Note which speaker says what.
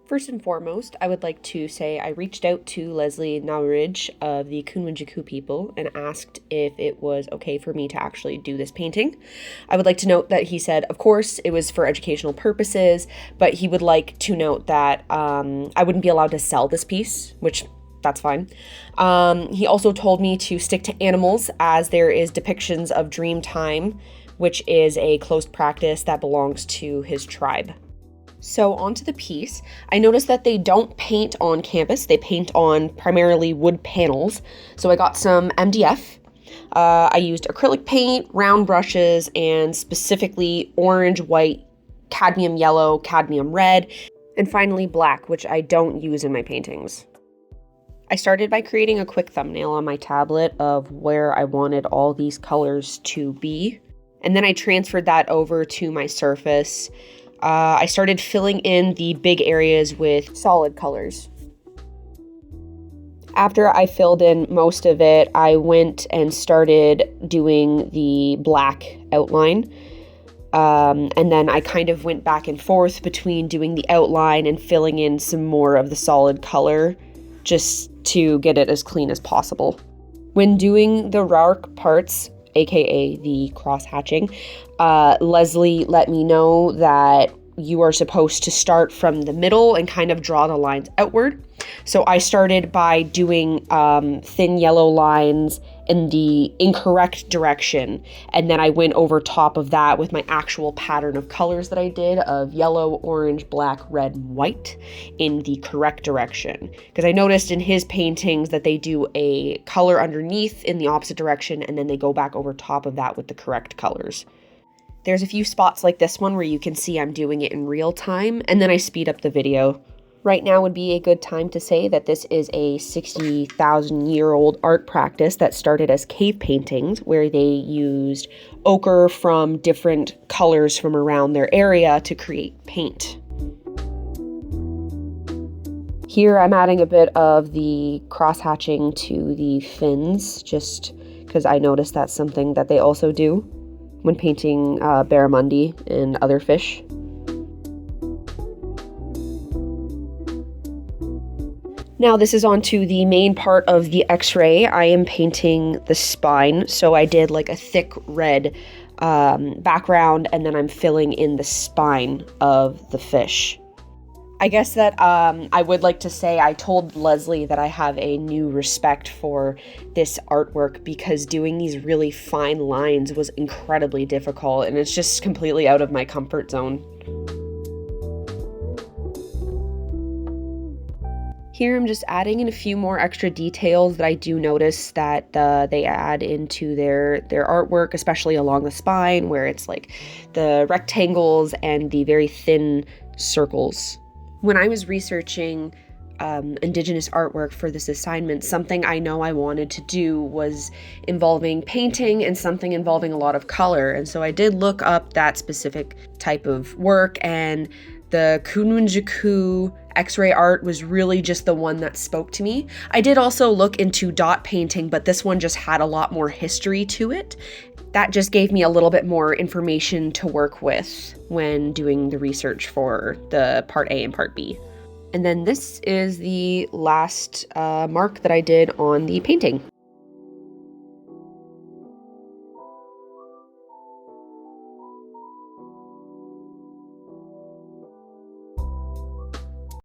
Speaker 1: First and foremost, I would like to say I reached out to Leslie Nauridge of the Kunwinjku people and asked if it was okay for me to actually do this painting. I would like to note that he said, of course, it was for educational purposes, but he would like to note that I wouldn't be allowed to sell this piece, which that's fine. He also told me to stick to animals as there is depictions of dream time, which is a closed practice that belongs to his tribe. So onto the piece, I noticed that they don't paint on canvas, they paint on primarily wood panels. So I got some MDF, I used acrylic paint, round brushes, and specifically orange, white, cadmium yellow, cadmium red, and finally black, which I don't use in my paintings. I started by creating a quick thumbnail on my tablet of where I wanted all these colors to be, and then I transferred that over to my surface. I started filling in the big areas with solid colors. After I filled in most of it, I went and started doing the black outline. And then I kind of went back and forth between doing the outline and filling in some more of the solid color just to get it as clean as possible. When doing the Rark parts, aka the cross-hatching, Leslie let me know that you are supposed to start from the middle and kind of draw the lines outward. So I started by doing thin yellow lines in the incorrect direction, and then I went over top of that with my actual pattern of colors that I did of yellow, orange, black, red, and white in the correct direction. Because I noticed in his paintings that they do a color underneath in the opposite direction, and then they go back over top of that with the correct colors. There's a few spots like this one where you can see I'm doing it in real time, and then I speed up the video. Right now would be a good time to say that this is a 60,000-year-old art practice that started as cave paintings, where they used ochre from different colors from around their area to create paint. Here I'm adding a bit of the cross-hatching to the fins, just because I noticed that's something that they also do when painting barramundi and other fish. Now this is onto the main part of the X-ray. I am painting the spine, so I did like a thick red background, and then I'm filling in the spine of the fish. I guess that I would like to say I told Leslie that I have a new respect for this artwork because doing these really fine lines was incredibly difficult, and it's just completely out of my comfort zone. Here I'm just adding in a few more extra details that I do notice that they add into their artwork, especially along the spine where it's like the rectangles and the very thin circles. When I was researching Indigenous artwork for this assignment, something I know I wanted to do was involving painting and something involving a lot of color. And so I did look up that specific type of work, and the Kunwinjku Xray art was really just the one that spoke to me. I did also look into dot painting, but this one just had a lot more history to it. That just gave me a little bit more information to work with when doing the research for the part A and part B. And then this is the last mark that I did on the painting.